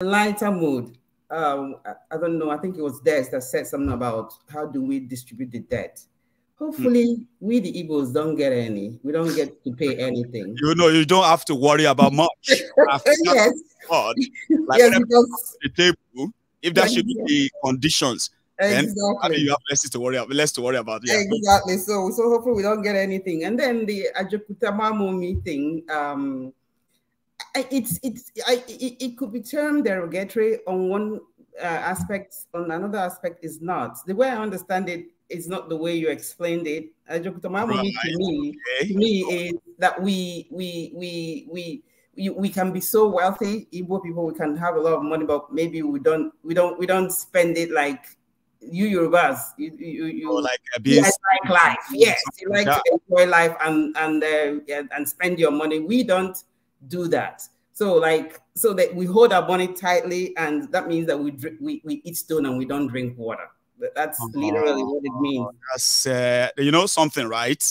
lighter mood, I don't know, I think it was Des that said something about how do we distribute the debt. Hopefully, we the Igbos don't get any. We don't get to pay anything. You know, you don't have to worry about much. Yes. God, like Yes, because the table, if that should be the conditions, then exactly. you have less to worry about. Yeah. Exactly. So hopefully we don't get anything. And then the Ajokutamamu meeting, it could be termed derogatory on one aspect, on another aspect is not. The way I understand it is not the way you explained it. Right. To me is that we can be so wealthy, Igbo people, we can have a lot of money, but maybe we don't spend it like you Yorubas. You like life. Yes, you like to enjoy life and spend your money. We don't do that. So that we hold our money tightly, and that means that we eat stone and we don't drink water. That's literally what it means. That's you know something, right?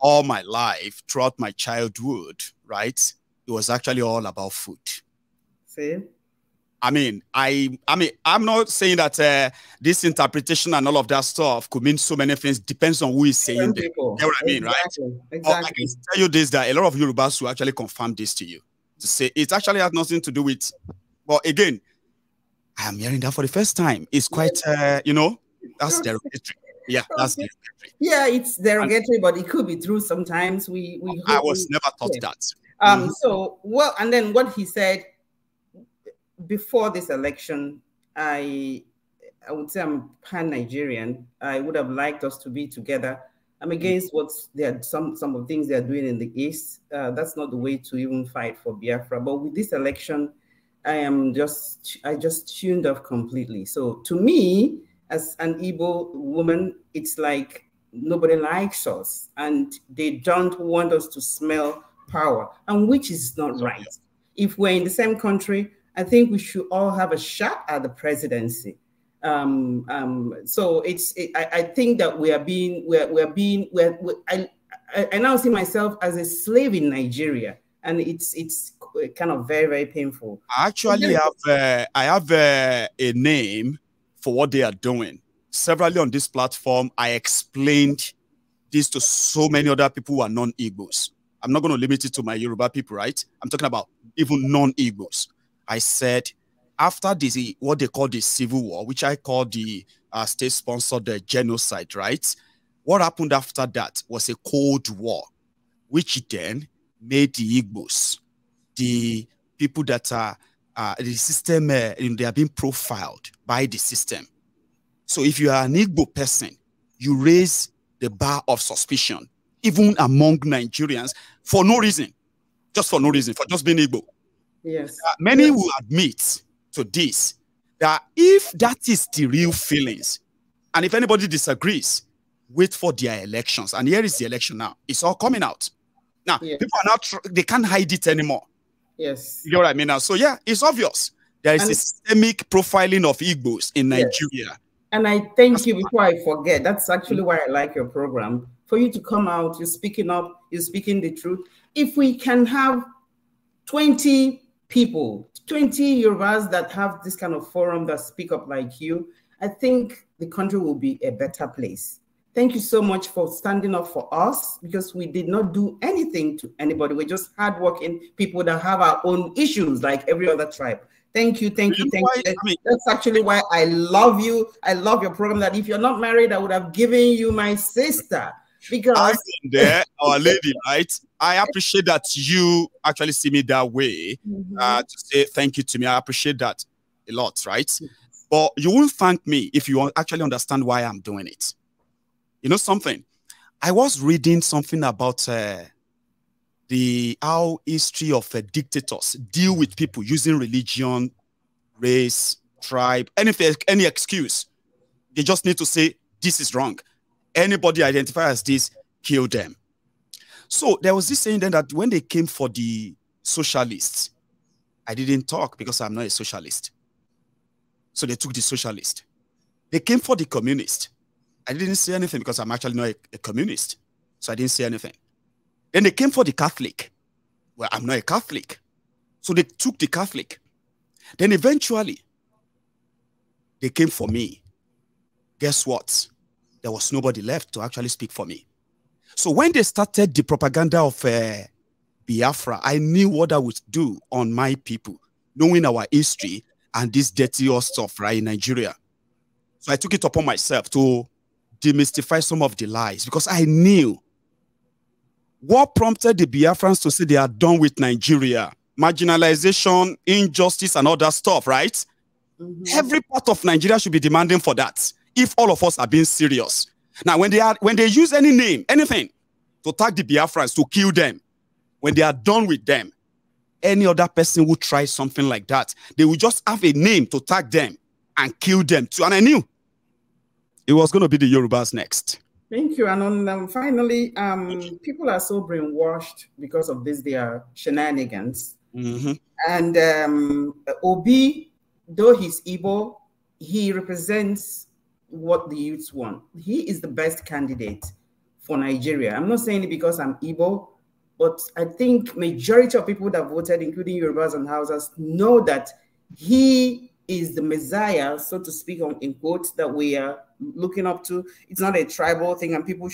All my life, throughout my childhood, right, it was actually all about food. See? I mean, I'm not saying that this interpretation and all of that stuff could mean so many things. Depends on who is saying them. You know what I mean, right? Exactly. I can tell you this, that a lot of Yorubas will actually confirm this to you. To say it actually has nothing to do with, but again, I am hearing that for the first time. It's quite, you know, that's derogatory. Yeah, that's derogatory. Yeah, it's derogatory, but it could be true sometimes. I was never taught that. So, well, and then what he said before this election, I would say I'm pan-Nigerian. I would have liked us to be together. I'm against some of the things they're doing in the East. That's not the way to even fight for Biafra. But with this election, I just tuned off completely. So to me, as an Igbo woman, it's like nobody likes us and they don't want us to smell power, and which is not right. If we're in the same country, I think we should all have a shot at the presidency. So I think that I now see myself as a slave in Nigeria, and it's kind of very, very painful. I actually have a name for what they are doing. Severally on this platform, I explained this to so many other people who are non-Igbos. I'm not going to limit it to my Yoruba people, right? I'm talking about even non-Igbos. I said, after what they call the civil war, which I call the state-sponsored genocide, right? What happened after that was a Cold War, which then made the Igbos, the people that are the system, they are being profiled by the system. So if you are an Igbo person, you raise the bar of suspicion, even among Nigerians, for no reason, just for no reason, for just being Igbo. Yes. Many will admit to this, that if that is the real feelings, and if anybody disagrees, wait for their elections. And here is the election now. It's all coming out. Now, people are not, they can't hide it anymore. Yes. You know what I mean now? So yeah, it's obvious. There is a systemic profiling of Igbos in Nigeria. And I thank you before I forget. That's actually why I like your program. For you to come out, you're speaking up, you're speaking the truth. If we can have 20 people, 20 Yorubas that have this kind of forum that speak up like you, I think the country will be a better place. Thank you so much for standing up for us, because we did not do anything to anybody. We're just hardworking people that have our own issues like every other tribe. Thank you, thank you, thank you. I mean, that's actually why I love you. I love your program. That if you're not married, I would have given you my sister. Because I've been there, Our Lady, right? I appreciate that you actually see me that way, to say thank you to me. I appreciate that a lot, right? But you won't thank me if you actually understand why I'm doing it. You know something? I was reading something about how history of dictators deal with people using religion, race, tribe, any excuse. They just need to say, this is wrong. Anybody identify as this, kill them. So there was this saying then that when they came for the socialists, I didn't talk because I'm not a socialist. So they took the socialist. They came for the communist. I didn't say anything because I'm actually not a communist. So I didn't say anything. Then they came for the Catholic. Well, I'm not a Catholic. So they took the Catholic. Then eventually, they came for me. Guess what? There was nobody left to actually speak for me. So when they started the propaganda of Biafra, I knew what I would do on my people, knowing our history and this dirty stuff, right, in Nigeria. So I took it upon myself to demystify some of the lies, because I knew what prompted the Biafrans to say they are done with Nigeria. Marginalization, injustice, and all that stuff, right? Mm-hmm. Every part of Nigeria should be demanding for that, if all of us are being serious. Now, when they use any name, anything, to tag the Biafrans, to kill them, when they are done with them, any other person who tries something like that, they will just have a name to tag them and kill them too. And I knew it was going to be the Yorubas next. Thank you. And finally, people are so brainwashed because of their shenanigans. Mm-hmm. And Obi, though he's Igbo, he represents what the youths want. He is the best candidate for Nigeria. I'm not saying it because I'm Igbo, but I think majority of people that voted, including Yorubas and Hausas, know that he is the Messiah, so to speak, in quotes, that we are looking up to. It's not a tribal thing, and people